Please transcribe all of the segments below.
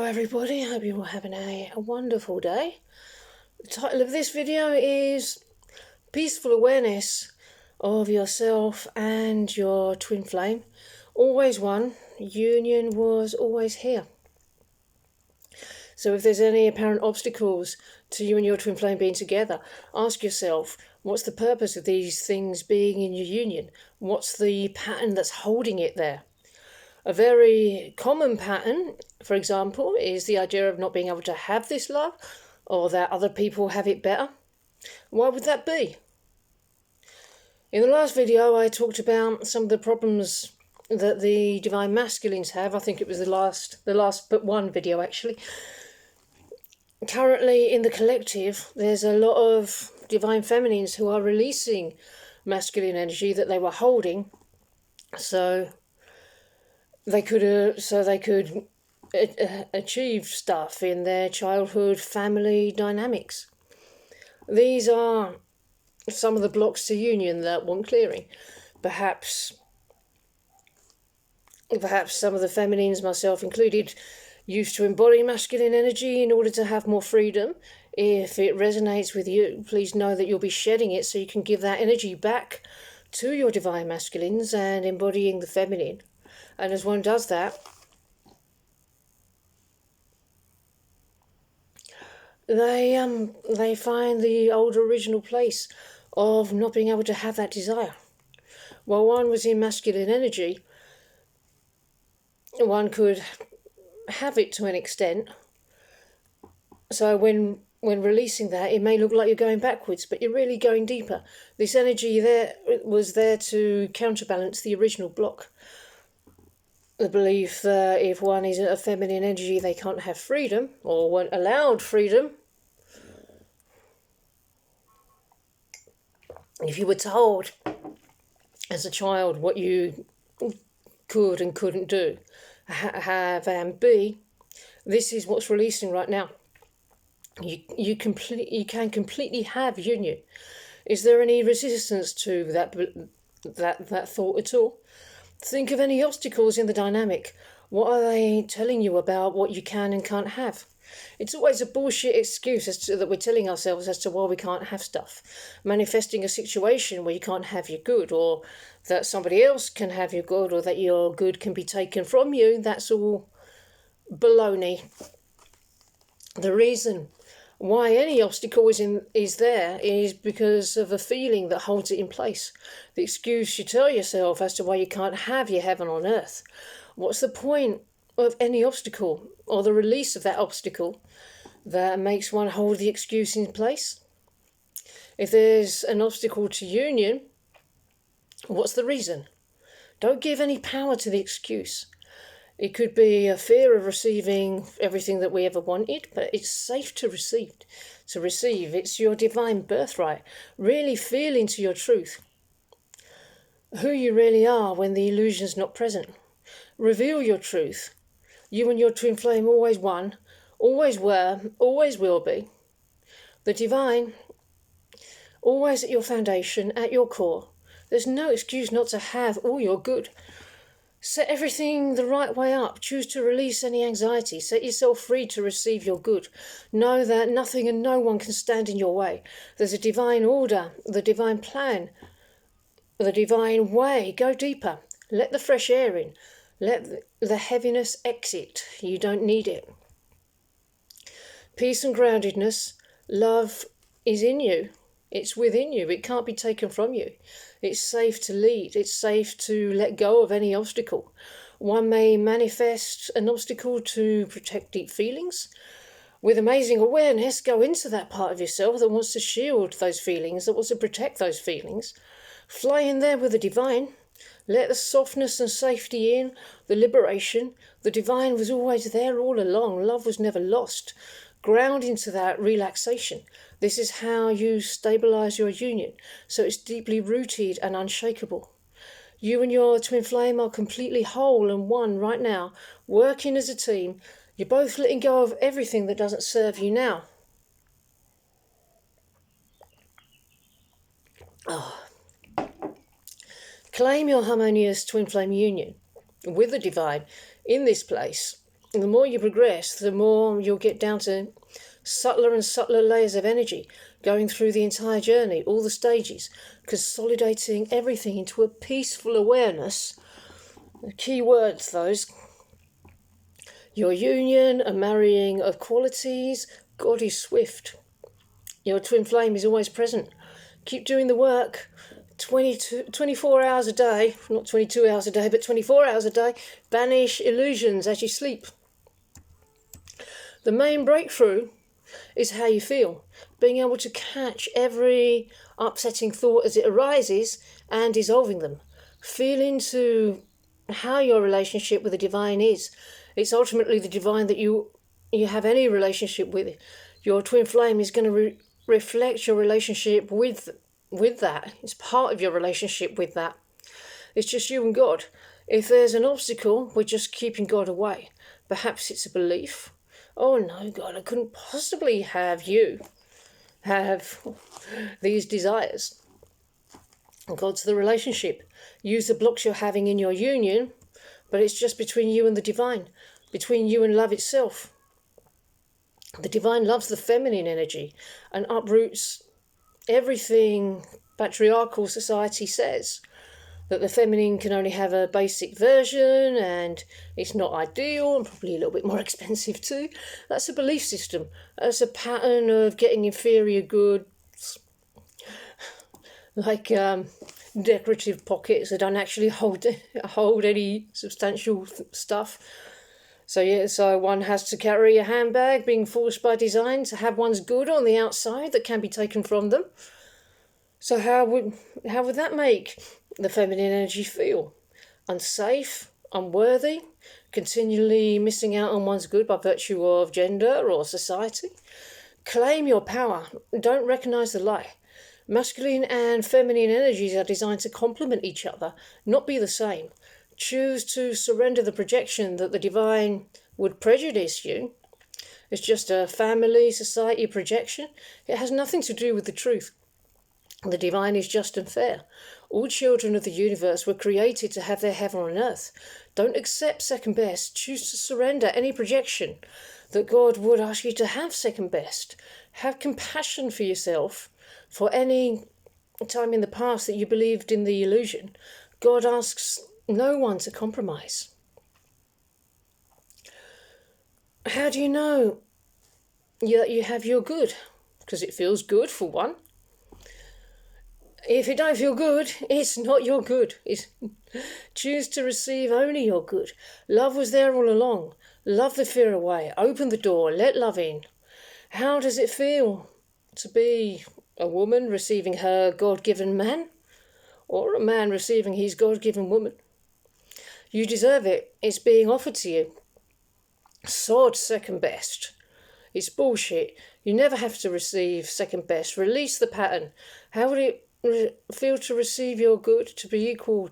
everybody, I hope you're all having a wonderful day. The title of this video is Peaceful Awareness of Yourself and Your Twin Flame. Always one, union was always here. So if there's any apparent obstacles to you and your twin flame being together, ask yourself, what's the purpose of these things being in your union? What's the pattern that's holding it there? A very common pattern, for example, is the idea of not being able to have this love, or that other people have it better. Why would that be? In the last video, I talked about some of the problems that the Divine Masculines have. I think it was the last but one video, actually. Currently, in the collective, there's a lot of Divine Feminines who are releasing masculine energy that they were holding, so they could achieve stuff in their childhood family dynamics. These are some of the blocks to union that want clearing. Perhaps some of the feminines, myself included, used to embody masculine energy in order to have more freedom. If it resonates with you, please know that you'll be shedding it so you can give that energy back to your Divine Masculines and embodying the feminine. And as one does that, they find the old original place of not being able to have that desire. While one was in masculine energy, one could have it to an extent. So when releasing that, it may look like you're going backwards, but you're really going deeper. This energy there was there to counterbalance the original block. The belief that if one is a feminine energy, they can't have freedom, or weren't allowed freedom. If you were told as a child what you could and couldn't do, have and be, this is what's releasing right now. You can completely have union. Is there any resistance to that thought at all? Think of any obstacles in the dynamic. What are they telling you about what you can and can't have? It's always a bullshit excuse that we're telling ourselves as to why we can't have stuff. Manifesting a situation where you can't have your good, or that somebody else can have your good, or that your good can be taken from you, that's all baloney. The reason why any obstacle is there is because of a feeling that holds it in place. The excuse you tell yourself as to why you can't have your heaven on earth. What's the point of any obstacle, or the release of that obstacle that makes one hold the excuse in place? If there's an obstacle to union, what's the reason? Don't give any power to the excuse. It could be a fear of receiving everything that we ever wanted, but it's safe to receive. It's your divine birthright. Really feel into your truth, who you really are when the illusion's not present. Reveal your truth. You and your twin flame always one, always were, always will be. The divine, always at your foundation, at your core. There's no excuse not to have all your good. Set everything the right way up. Choose to release any anxiety. Set yourself free to receive your good. Know that nothing and no one can stand in your way. There's a divine order, the divine plan, the divine way. Go deeper. Let the fresh air in. Let the heaviness exit. You don't need it. Peace and groundedness. Love is in you. It's within you. It can't be taken from you. It's safe to lead. It's safe to let go of any obstacle. One may manifest an obstacle to protect deep feelings. With amazing awareness, go into that part of yourself that wants to shield those feelings, that wants to protect those feelings. Fly in there with the divine. Let the softness and safety in, the liberation. The divine was always there all along. Love was never lost. Ground into that relaxation. This is how you stabilize your union, so it's deeply rooted and unshakable. You and your twin flame are completely whole and one right now, working as a team. You're both letting go of everything that doesn't serve you now. Claim your harmonious twin flame union with the divine in this place. the more you progress, the more you'll get down to subtler and subtler layers of energy going through the entire journey, all the stages, consolidating everything into a peaceful awareness. The key words, those: your union, a marrying of qualities. God is swift. Your twin flame is always present. Keep doing the work. 24 hours a day, not 22 hours a day, but 24 hours a day. Banish illusions as you sleep. The main breakthrough is how you feel. Being able to catch every upsetting thought as it arises and dissolving them. Feel into how your relationship with the divine is. It's ultimately the divine that you have any relationship with. Your twin flame is going to reflect your relationship with that. It's part of your relationship with that. It's just you and God. If there's an obstacle, we're just keeping God away. Perhaps it's a belief. Oh no, God, I couldn't possibly have you have these desires. God's the relationship. Use the blocks you're having in your union, but it's just between you and the divine, between you and love itself. The divine loves the feminine energy and uproots everything patriarchal society says, that the feminine can only have a basic version and it's not ideal and probably a little bit more expensive too. That's a belief system. That's a pattern of getting inferior goods, like decorative pockets that don't actually hold any substantial stuff. So one has to carry a handbag, being forced by design to have one's good on the outside that can be taken from them. So how would that make the feminine energy feel? Unsafe, unworthy, continually missing out on one's good by virtue of gender or society? Claim your power. Don't recognise the lie. Masculine and feminine energies are designed to complement each other, not be the same. Choose to surrender the projection that the divine would prejudice you. It's just a family, society projection. It has nothing to do with the truth. The divine is just and fair. All children of the universe were created to have their heaven on earth. Don't accept second best. Choose to surrender any projection that God would ask you to have second best. Have compassion for yourself. For any time in the past that you believed in the illusion, God asks no one to compromise. How do you know that you have your good? Because it feels good, for one. If it don't feel good, it's not your good. Choose to receive only your good. Love was there all along. Love the fear away. Open the door. Let love in. How does it feel to be a woman receiving her God-given man, or a man receiving his God-given woman? You deserve it. It's being offered to you. Sod second best. It's bullshit. You never have to receive second best. Release the pattern. How would it feel to receive your good, to be equal,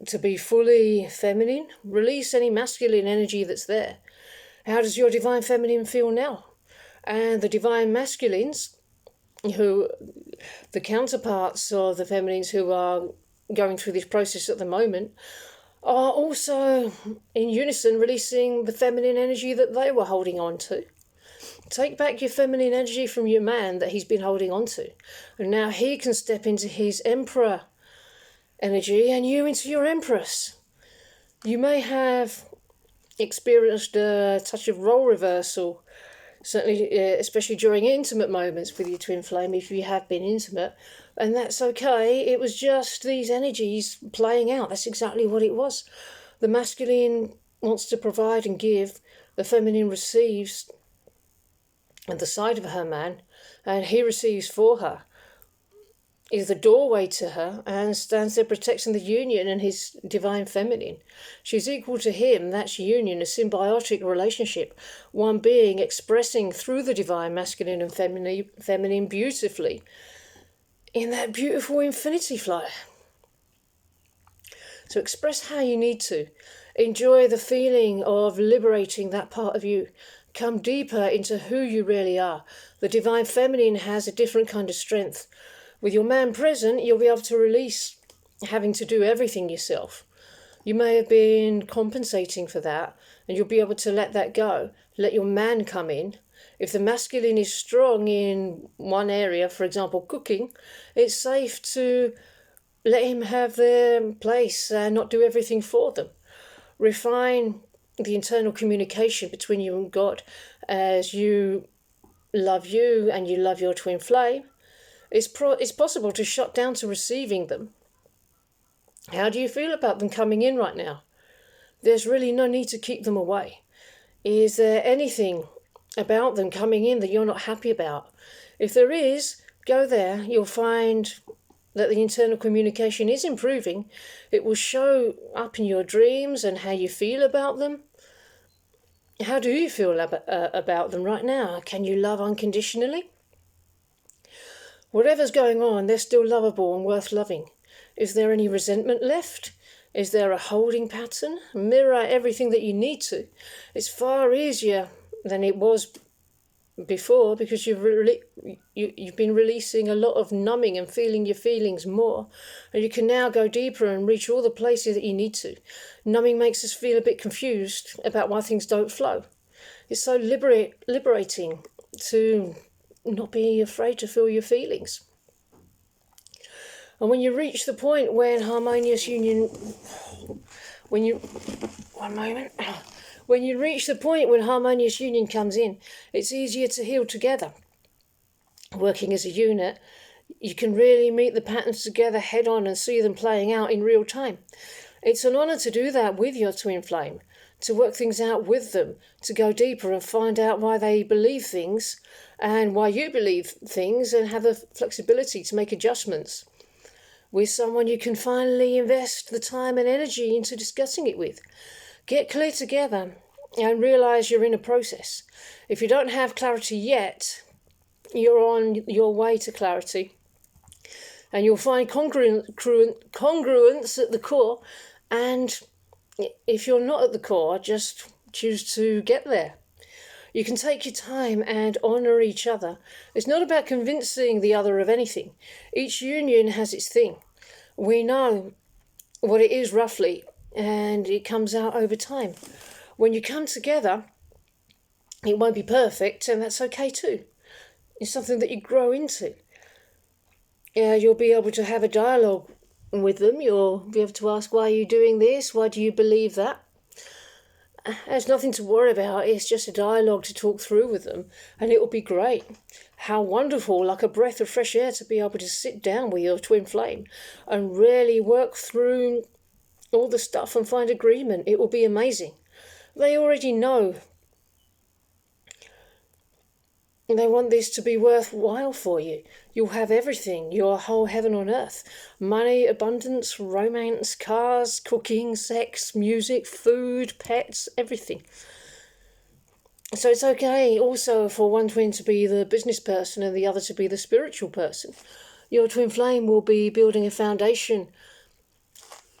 to be fully feminine? Release any masculine energy that's there. How does your divine feminine feel now? And the divine masculines, who the counterparts of the feminines who are going through this process at the moment, are also in unison releasing the feminine energy that they were holding on to. Take back your feminine energy from your man that he's been holding on to. And now he can step into his emperor energy and you into your empress. You may have experienced a touch of role reversal, certainly, especially during intimate moments with your twin flame, if you have been intimate. And that's okay. It was just these energies playing out. That's exactly what it was. The masculine wants to provide and give. The feminine receives at the side of her man, and he receives for her, is the doorway to her, and stands there protecting the union and his divine feminine. She's equal to him. That's union, a symbiotic relationship, one being expressing through the divine masculine and feminine beautifully in that beautiful infinity flow. So express how you need to. Enjoy the feeling of liberating that part of you. Come deeper into who you really are. The divine feminine has a different kind of strength. With your man present, you'll be able to release having to do everything yourself. You may have been compensating for that, and you'll be able to let that go. Let your man come in. If the masculine is strong in one area, for example, cooking, it's safe to let him have their place and not do everything for them. Refine the internal communication between you and God as you love you and you love your twin flame. It's possible to shut down to receiving them. How do you feel about them coming in right now? There's really no need to keep them away. Is there anything about them coming in that you're not happy about? If there is, go there. You'll find that the internal communication is improving. It will show up in your dreams and how you feel about them. How do you feel about them right now? Can you love unconditionally? Whatever's going on, they're still lovable and worth loving. Is there any resentment left? Is there a holding pattern? Mirror everything that you need to. It's far easier than it was before because you've been releasing a lot of numbing and feeling your feelings more. And you can now go deeper and reach all the places that you need to. Numbing makes us feel a bit confused about why things don't flow. It's so liberating to not be afraid to feel your feelings. And when you reach the point when harmonious union, when you reach the point when harmonious union comes in, it's easier to heal together. Working as a unit, you can really meet the patterns together head on and see them playing out in real time. It's an honour to do that with your twin flame, to work things out with them, to go deeper and find out why they believe things and why you believe things, and have the flexibility to make adjustments. With someone you can finally invest the time and energy into discussing it with. Get clear together and realise you're in a process. If you don't have clarity yet, you're on your way to clarity. And you'll find congruence at the core. And if you're not at the core, just choose to get there. You can take your time and honour each other. It's not about convincing the other of anything. Each union has its thing. We know what it is roughly, and it comes out over time. When you come together, it won't be perfect, and that's okay too. It's something that you grow into. You'll be able to have a dialogue with them. You'll be able to ask, why are you doing this? Why do you believe that? There's nothing to worry about. It's just a dialogue to talk through with them, and it will be great. How wonderful, like a breath of fresh air, to be able to sit down with your twin flame and really work through all the stuff and find agreement. It will be amazing. They already know. They want this to be worthwhile for you. You'll have everything, your whole heaven on earth. Money, abundance, romance, cars, cooking, sex, music, food, pets, everything. So it's okay also for one twin to be the business person and the other to be the spiritual person. Your twin flame will be building a foundation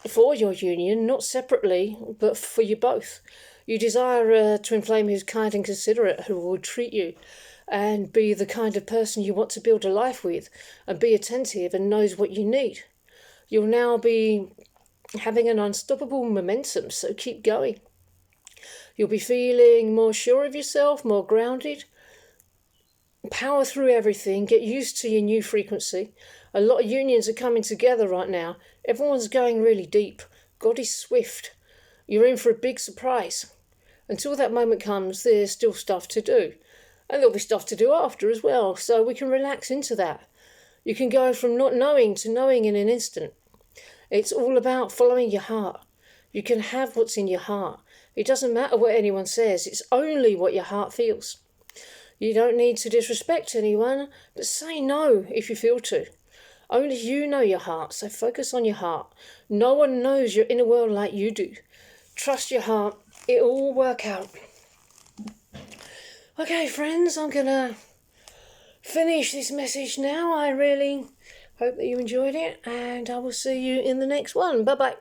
for your union, not separately, but for you both. You desire a twin flame who's kind and considerate, who will treat you and be the kind of person you want to build a life with, and be attentive and knows what you need. You'll now be having an unstoppable momentum, so keep going. You'll be feeling more sure of yourself, more grounded. Power through everything. Get used to your new frequency. A lot of unions are coming together right now. Everyone's going really deep. God is swift. You're in for a big surprise. Until that moment comes, there's still stuff to do. And there'll be stuff to do after as well, so we can relax into that. You can go from not knowing to knowing in an instant. It's all about following your heart. You can have what's in your heart. It doesn't matter what anyone says, it's only what your heart feels. You don't need to disrespect anyone, but say no if you feel to. Only you know your heart, so focus on your heart. No one knows your inner world like you do. Trust your heart, it'll all work out. Okay, friends, I'm going to finish this message now. I really hope that you enjoyed it, and I will see you in the next one. Bye-bye.